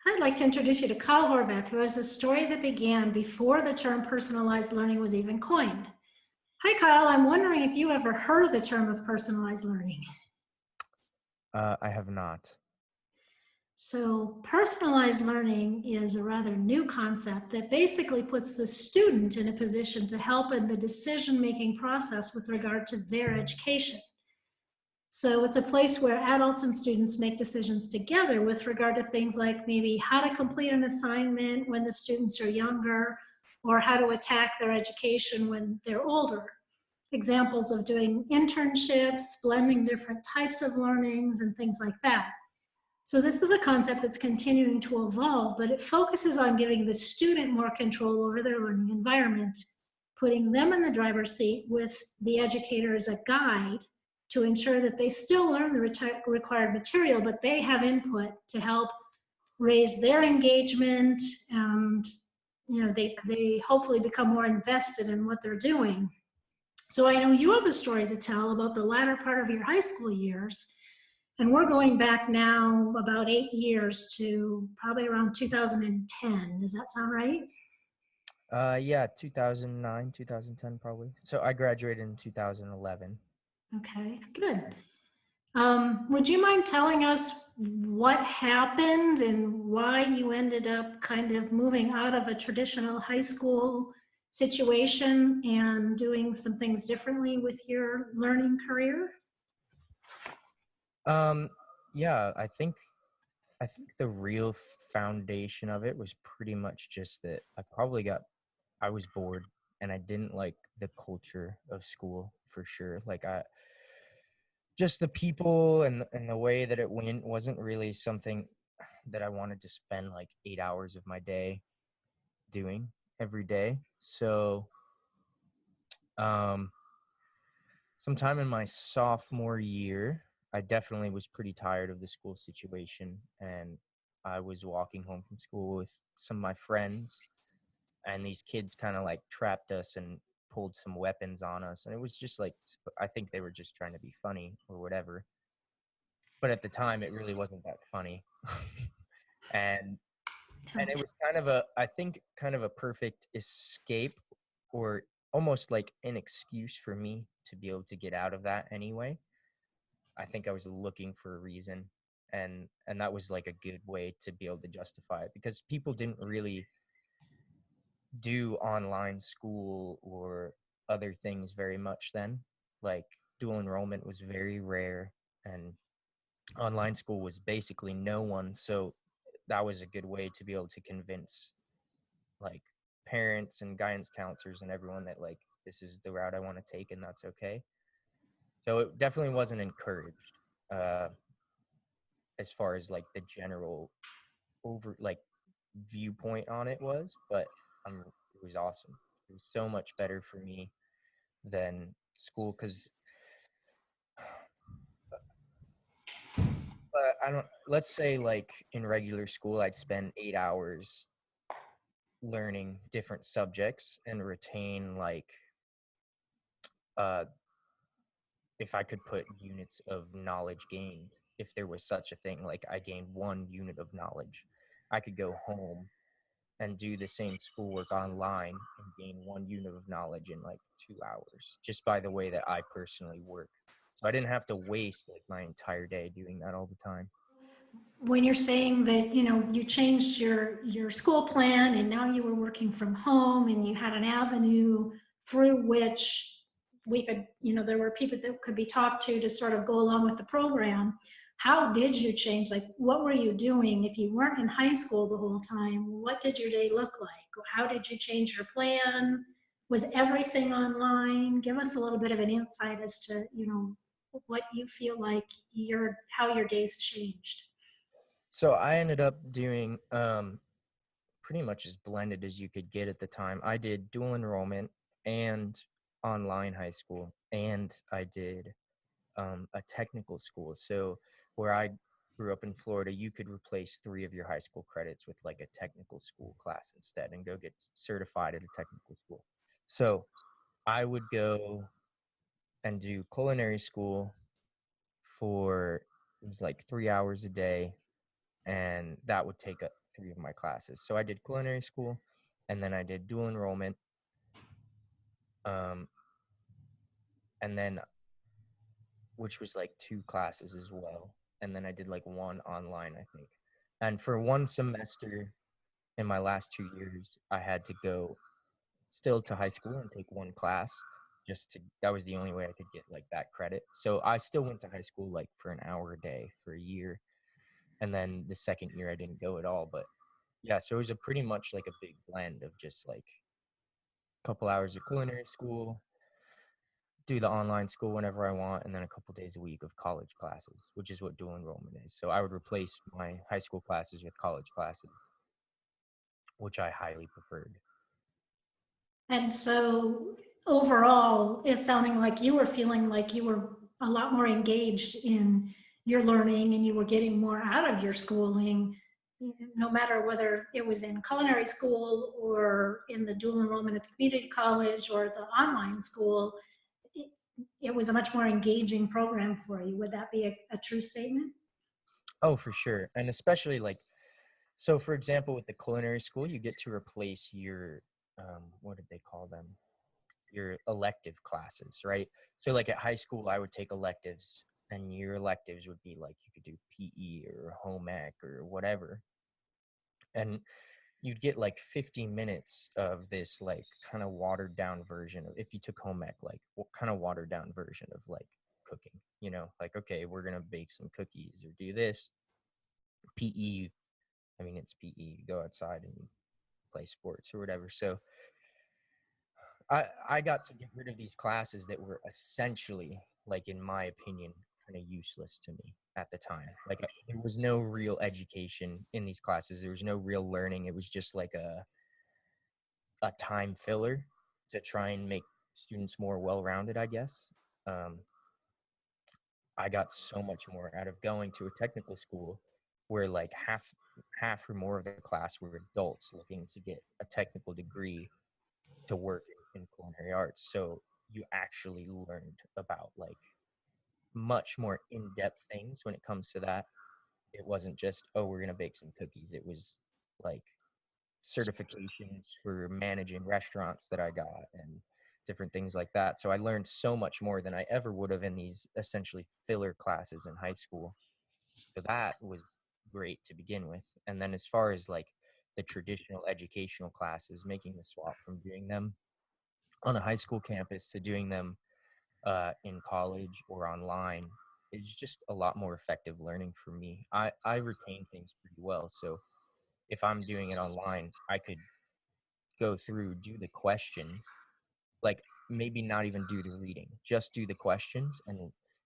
I'd like to introduce you to Kyle Horvath, who has a story that began before the term personalized learning was even coined. Hi, Kyle. I'm wondering if you ever heard of the term of personalized learning. I have not. So, personalized learning is a rather new concept that basically puts the student in a position to help in the decision making process with regard to their education. So it's a place where adults and students make decisions together with regard to things like maybe how to complete an assignment when the students are younger, or how to attack their education when they're older. Examples of doing internships, blending different types of learnings, and things like that. So this is a concept that's continuing to evolve, but it focuses on giving the student more control over their learning environment, putting them in the driver's seat with the educator as a guide to ensure that they still learn the required material, but they have input to help raise their engagement, and they hopefully become more invested in what they're doing. So I know you have a story to tell about the latter part of your high school years, and we're going back now about 8 years to probably around 2010. Does that sound right? Yeah, 2009, 2010 probably. So I graduated in 2011. Okay, good. Would you mind telling us what happened and why you ended up kind of moving out of a traditional high school situation and doing some things differently with your learning career? Um, yeah, I think the real foundation of it was pretty much just that I was bored and I didn't like the culture of school for sure. Like I just the people and the way that it went wasn't really something that I wanted to spend like 8 hours of my day doing every day. So, um sometime in my sophomore year, I definitely was pretty tired of the school situation, and I was walking home from school with some of my friends, and these kids kind of like trapped us and pulled some weapons on us, and it was just like I think they were just trying to be funny or whatever. But at the time, it really wasn't that funny, and it was kind of a I think kind of a perfect escape or almost like an excuse for me to be able to get out of that anyway. I think I was looking for a reason, and that was like a good way to be able to justify it because people didn't really do online school or other things very much then. Like dual enrollment was very rare and online school was basically no one, so that was a good way to be able to convince like parents and guidance counselors and everyone that like this is the route I want to take and that's okay. So it definitely wasn't encouraged. Uh, as far as like the general over like viewpoint on it was, but it was awesome. It was so much better for me than school because I don't. Let's say like in regular school, I'd spend 8 hours learning different subjects and retain like uh if I could put units of knowledge gained, if there was such a thing, like I gained 1 unit of knowledge, I could go home and do the same schoolwork online and gain 1 unit of knowledge in like 2 hours just by the way that I personally work. So I didn't have to waste like my entire day doing that all the time. When you're saying that you changed your school plan and now you were working from home and you had an avenue through which we could, there were people that could be talked to sort of go along with the program. How did you change? Like, what were you doing if you weren't in high school the whole time? What did your day look like? How did you change your plan? Was everything online? Give us a little bit of an insight as to what you feel like how your days changed. So I ended up doing pretty much as blended as you could get at the time. I did dual enrollment and online high school, and I did a technical school. So where I grew up in Florida, you could replace 3 of your high school credits with like a technical school class instead and go get certified at a technical school. So I would go and do culinary school for it was like 3 hours a day, and that would take three of my classes. So I did culinary school, and then I did dual enrollment, um, and then which was like two classes as well. And then I did like one online, I think. And for one semester in my last 2 years, I had to go still to high school and take one class that was the only way I could get like that credit. So I still went to high school like for an hour a day for a year. And then the second year I didn't go at all. But yeah, so it was a pretty much like a big blend of just like a couple hours of culinary school, do the online school whenever I want, and then a couple days a week of college classes, which is what dual enrollment is. So I would replace my high school classes with college classes, which I highly preferred. And so overall, it's sounding like you were feeling like you were a lot more engaged in your learning and you were getting more out of your schooling, no matter whether it was in culinary school or in the dual enrollment at the community college or the online school. It, it was a much more engaging program for you. Would that be a true statement? Oh, for sure. And especially like, so for example, with the culinary school, you get to replace your, what did they call them? Your elective classes, right? So like at high school, I would take electives, and your electives would be like you could do PE or home ec or whatever. And you'd get like 50 minutes of this like kind of watered down version of, if you took home ec, like what kind of watered down version of like cooking, like, okay, we're going to bake some cookies or do this. PE, I mean, it's PE, you go outside and you play sports or whatever. So I got to get rid of these classes that were essentially, like, in my opinion, kind of useless to me at the time. Like, there was no real education in these classes. There was no real learning. It was just like a time filler to try and make students more well-rounded, I guess. Um, I got so much more out of going to a technical school where like half or more of the class were adults looking to get a technical degree to work in culinary arts. So you actually learned about like much more in-depth things when it comes to that. It wasn't just, oh, we're gonna bake some cookies. It was like certifications for managing restaurants that I got and different things like that. So I learned so much more than I ever would have in these essentially filler classes in high school. So that was great to begin with. And then as far as like the traditional educational classes, making the swap from doing them on a high school campus to doing them in college or online is just a lot more effective learning for me. I retain things pretty well. So if I'm doing it online, I could go through, do the questions, like maybe not even do the reading, just do the questions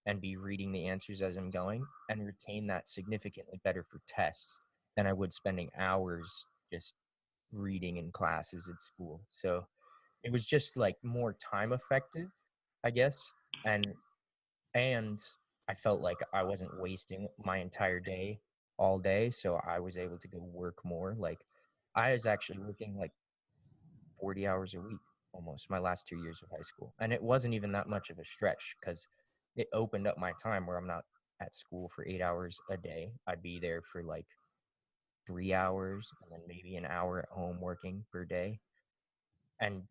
and be reading the answers as I'm going, and retain that significantly better for tests than I would spending hours just reading in classes at school. So it was just like more time effective, I guess. And I felt like I wasn't wasting my entire day all day, so I was able to go work more. Like I was actually working like 40 hours a week almost my last 2 years of high school. And it wasn't even that much of a stretch because it opened up my time where I'm not at school for 8 hours a day. I'd be there for like 3 hours and then maybe an hour at home working per day, and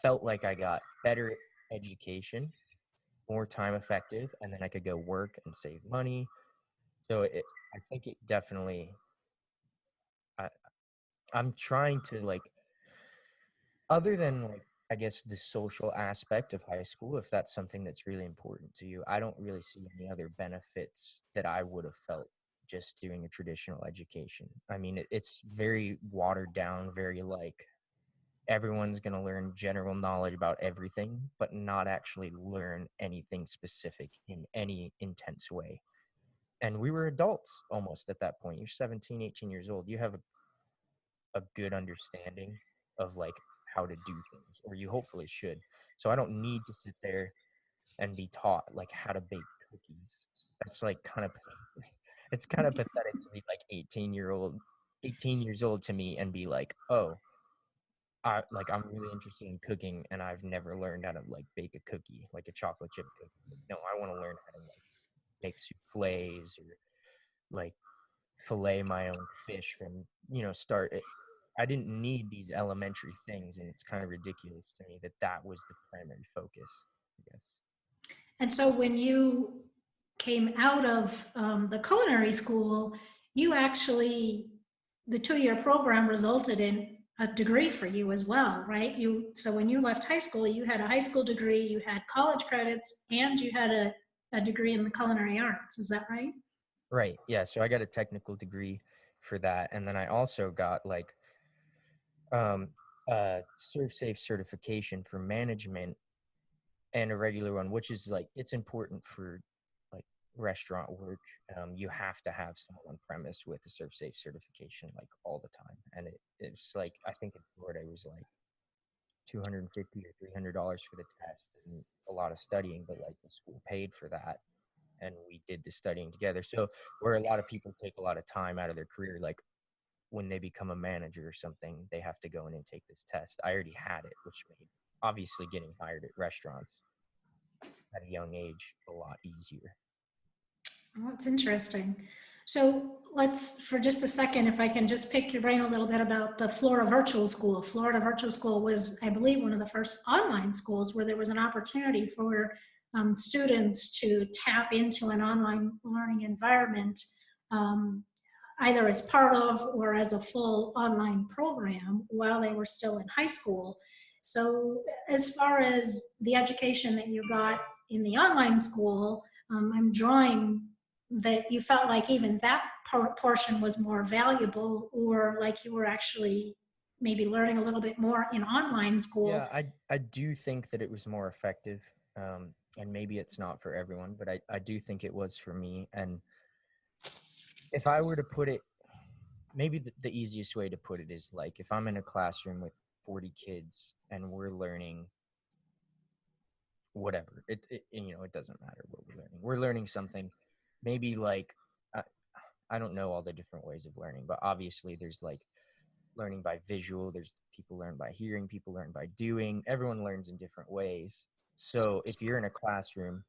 felt like I got better education, more time effective, and then I could go work and save money. So I think it definitely, I, I'm trying to like, other than like, I guess the social aspect of high school, if that's something that's really important to you, I don't really see any other benefits that I would have felt just doing a traditional education. I mean, it's very watered down, very like everyone's going to learn general knowledge about everything, but not actually learn anything specific in any intense way. And we were adults almost at that point. You're 17, 18 years old. You have a good understanding of like how to do things, or you hopefully should. So I don't need to sit there and be taught like how to bake cookies. That's like kind of it's kind of pathetic to be like 18 years old to me and be like, oh, I'm really interested in cooking and I've never learned how to like bake a cookie, like a chocolate chip cookie. No, I want to learn how to like make souffles or like fillet my own fish from start it. I didn't need these elementary things, and it's kind of ridiculous to me that that was the primary focus, I guess. And so when you came out of the culinary school, you actually, the 2-year program resulted in a degree for you as well, right? So when you left high school, you had a high school degree, you had college credits, and you had a degree in the culinary arts. Is that right? Right. Yeah. So I got a technical degree for that, and then I also got like um, serve safe certification for management and a regular one, which is like it's important for like restaurant work. You have to have someone on premise with a serve safe certification like all the time, and it's like I think in Florida it was like 250 or $300 for the test and a lot of studying, but like the school paid for that and we did the studying together. So where a lot of people take a lot of time out of their career, like when they become a manager or something, they have to go in and take this test. I already had it, which made obviously getting hired at restaurants at a young age a lot easier. Oh, that's interesting. So let's, for just a second, if I can just pick your brain a little bit about the Florida Virtual School. Florida Virtual School was, I believe, one of the first online schools where there was an opportunity for students to tap into an online learning environment, um, either as part of or as a full online program while they were still in high school. So as far as the education that you got in the online school, I'm drawing that you felt like even that portion was more valuable, or like you were actually maybe learning a little bit more in online school. Yeah, I do think that it was more effective. And maybe it's not for everyone, but I do think it was for me. And if I were to put it, maybe the easiest way to put it is like if I'm in a classroom with 40 kids and we're learning whatever, it doesn't matter what we're learning. We're learning something, maybe like, I, I don't know all the different ways of learning, but obviously there's like learning by visual, there's people learn by hearing, people learn by doing, everyone learns in different ways. So if you're in a classroom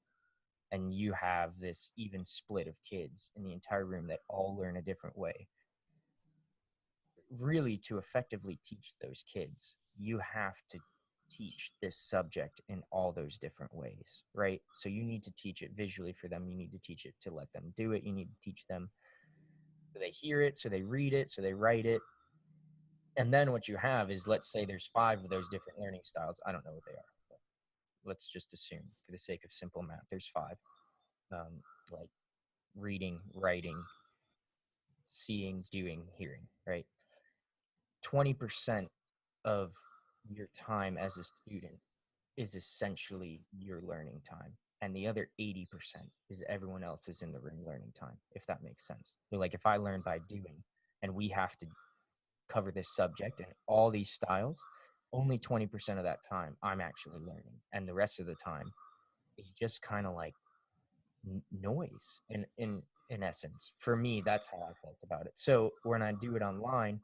and you have this even split of kids in the entire room that all learn a different way, really to effectively teach those kids, you have to teach this subject in all those different ways, right? So you need to teach it visually for them. You need to teach it to let them do it. You need to teach them so they hear it, so they read it, so they write it. And then what you have is, let's say there's 5 of those different learning styles. I don't know what they are, but let's just assume for the sake of simple math, there's 5, like reading, writing, seeing, doing, hearing, right? 20% of your time as a student is essentially your learning time. And the other 80% is everyone else is in the room learning time, if that makes sense. So like if I learn by doing and we have to cover this subject and all these styles, only 20% of that time I'm actually learning. And the rest of the time is just kind of like noise in essence. For me, that's how I felt about it. So when I do it online,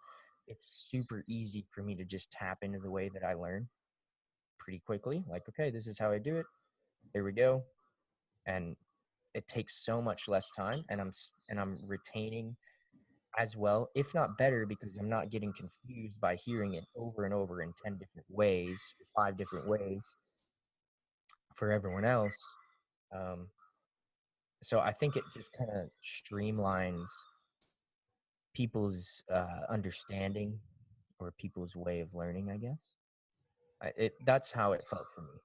it's super easy for me to just tap into the way that I learn pretty quickly. Like, okay, this is how I do it. Here we go. And it takes so much less time, and I'm retaining as well, if not better, because I'm not getting confused by hearing it over and over in 10 different ways, 5 different ways for everyone else. Um, so I think it just kind of streamlines people's understanding or people's way of learning, I guess. That's how it felt for me.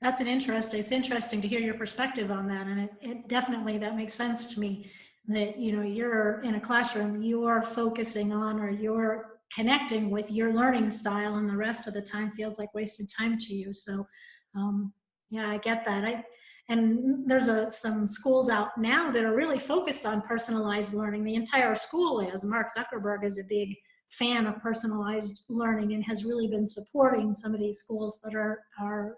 That's it's interesting to hear your perspective on that. And it definitely, that makes sense to me that, you're in a classroom, you're focusing on, or you're connecting with your learning style, and the rest of the time feels like wasted time to you. So, yeah, I get that. And there's some schools out now that are really focused on personalized learning. The entire school is. Mark Zuckerberg is a big fan of personalized learning and has really been supporting some of these schools that are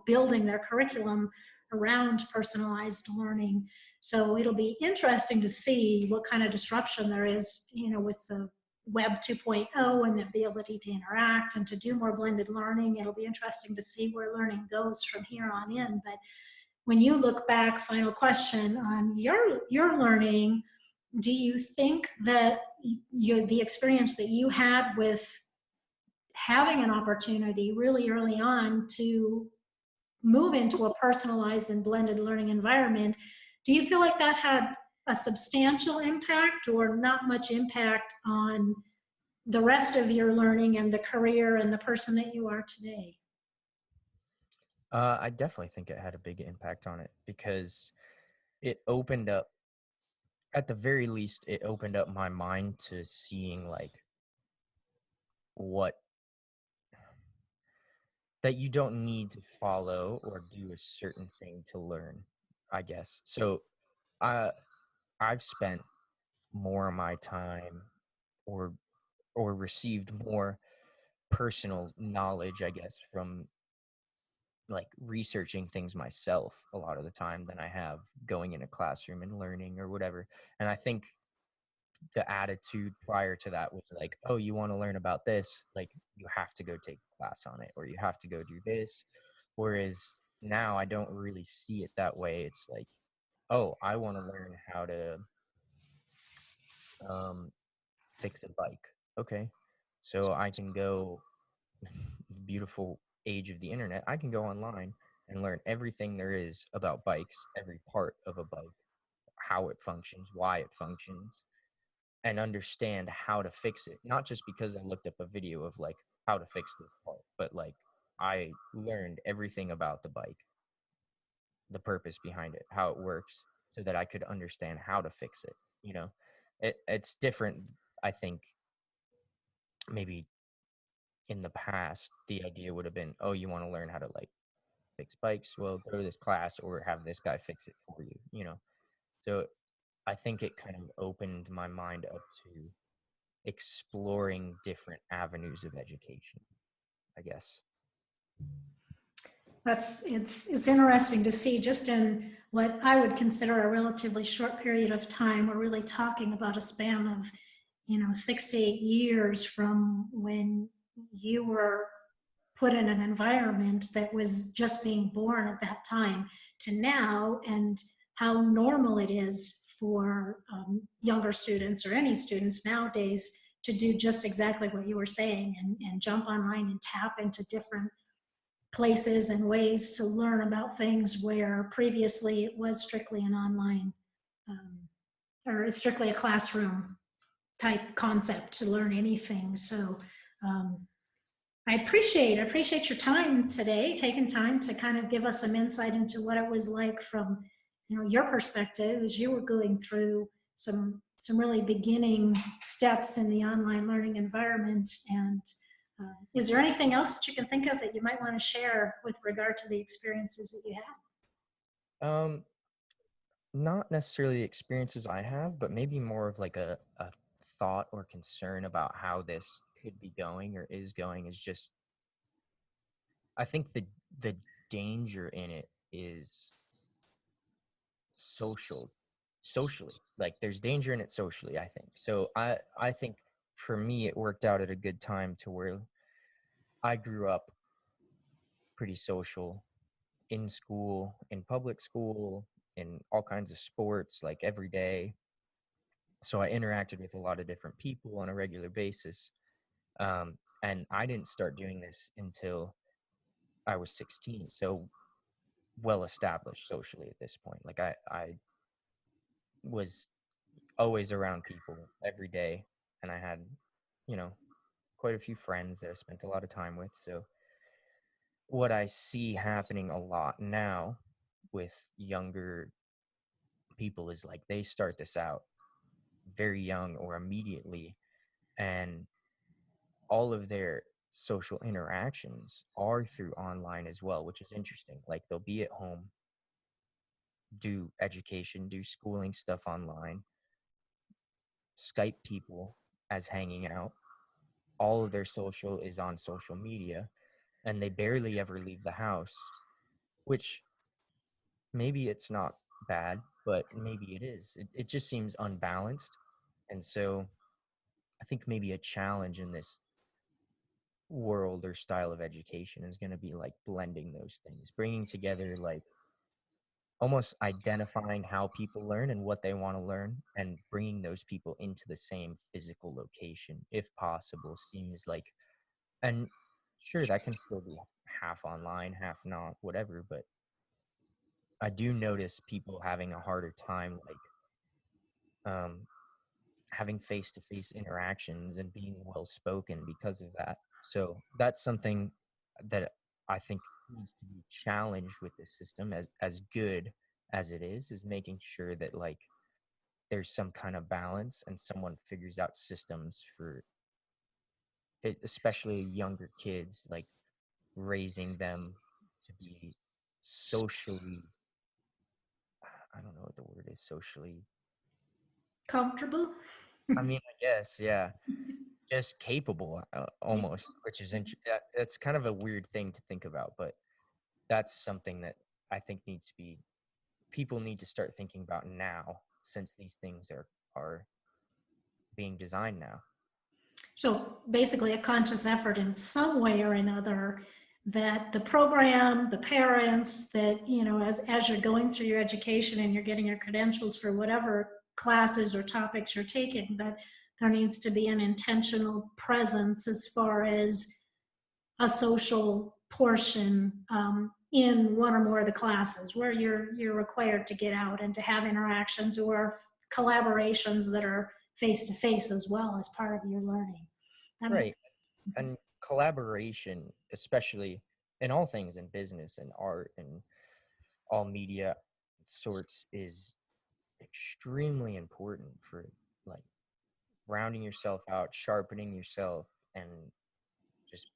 building their curriculum around personalized learning. So it'll be interesting to see what kind of disruption there is, with the Web 2.0 and the ability to interact and to do more blended learning. It'll be interesting to see where learning goes from here on in. But when you look back, final question on your learning, do you think that the experience that you had with having an opportunity really early on to move into a personalized and blended learning environment, do you feel like that had a substantial impact or not much impact on the rest of your learning and the career and the person that you are today? I definitely think it had a big impact on it because it opened up, at the very least, it opened up my mind to seeing like what that you don't need to follow or do a certain thing to learn, I guess. So I I've spent more of my time or received more personal knowledge, I guess, from like researching things myself a lot of the time than I have going in a classroom and learning or whatever. And I think the attitude prior to that was like, oh, you want to learn about this? Like, you have to go take a class on it, or you have to go do this. Whereas now I don't really see it that way. It's like, oh, I want to learn how to um, fix a bike. Okay. So I can go, beautiful age of the internet, I can go online and learn everything there is about bikes, every part of a bike, how it functions, why it functions, and understand how to fix it. Not just because I looked up a video of like how to fix this part, but like I learned everything about the bike, the purpose behind it, how it works, so that I could understand how to fix it. You know, it's different. I think maybe in the past, the idea would have been, oh, you want to learn how to like fix bikes? Well, go to this class or have this guy fix it for you, you know? So I think it kind of opened my mind up to exploring different avenues of education, I guess. That's it's interesting to see just in what I would consider a relatively short period of time. We're really talking about a span of, 6 to 8 years from when you were put in an environment that was just being born at that time to now, and how normal it is for younger students or any students nowadays to do just exactly what you were saying, and jump online and tap into different places and ways to learn about things where previously it was strictly an online um, or strictly a classroom type concept to learn anything. So um, I appreciate your time today, taking time to kind of give us some insight into what it was like from your perspective as you were going through some really beginning steps in the online learning environment. And is there anything else that you can think of that you might want to share with regard to the experiences that you had? Um, Not necessarily experiences I have, but maybe more of like a thought or concern about how this could be going or is going is just, I think the danger in it is social socially. Like there's danger in it socially, I think. So I think for me it worked out at a good time to where I grew up pretty social in school, in public school, in all kinds of sports, like every day. So I interacted with a lot of different people on a regular basis. And I didn't start doing this until I was 16. So well established socially at this point. Like I was always around people every day, and I had, you know, quite a few friends that I spent a lot of time with. So what I see happening a lot now with younger people is like they start this out very young or immediately, and all of their social interactions are through online as well, which is interesting. Like they'll be at home, do education, do schooling stuff online, Skype people as hanging out. All of their social is on social media, and they barely ever leave the house, which maybe it's not bad, but maybe it is. It just seems unbalanced. And so I think maybe a challenge in this world or style of education is going to be like blending those things, bringing together like almost identifying how people learn and what they want to learn and bringing those people into the same physical location if possible seems like, and sure, that can still be half online, half not, whatever, but I do notice people having a harder time, like, um, having face-to-face interactions and being well spoken because of that. So that's something that I think needs to be challenged with this system, as good as it is making sure that like there's some kind of balance and someone figures out systems for it, especially younger kids, like raising them to be socially, I don't know what the word is, socially, Comfortable? I mean, I guess, yeah, just capable, almost, which is that's kind of a weird thing to think about, but that's something that I think needs to be people need to start thinking about now, since these things are being designed now. So basically a conscious effort in some way or another that the program, the parents, that, you know, as you're going through your education and you're getting your credentials for whatever classes or topics you're taking, that there needs to be an intentional presence as far as a social portion in one or more of the classes where you're required to get out and to have interactions or collaborations that are face to face as well as part of your learning. That makes Right. And collaboration, especially in all things in business and art and all media sorts, is extremely important for like rounding yourself out, sharpening yourself, and just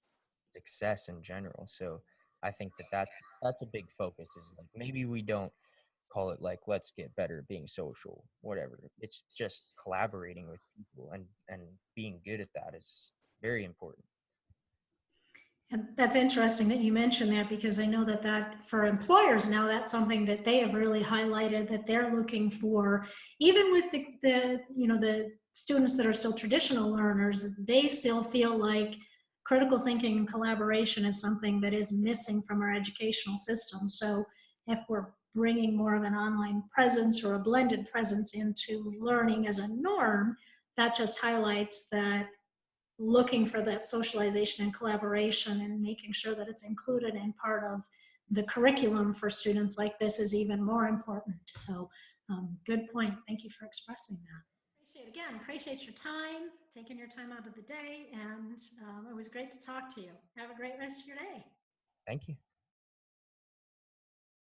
success in general. So I think that that's a big focus. Is like maybe we don't call it like let's get better at being social, whatever. It's just collaborating with people and being good at that is very important. And that's interesting that you mentioned that, because I know that for employers now, that's something that they have really highlighted, that they're looking for. Even with the you know, the students that are still traditional learners, they still feel like critical thinking and collaboration is something that is missing from our educational system. So if we're bringing more of an online presence or a blended presence into learning as a norm, that just highlights that looking for that socialization and collaboration and making sure that it's included in part of the curriculum for students like this is even more important. So good point. Thank you for expressing that. Appreciate your time, taking your time out of the day, and it was great to talk to you. Have a great rest of your day. Thank you.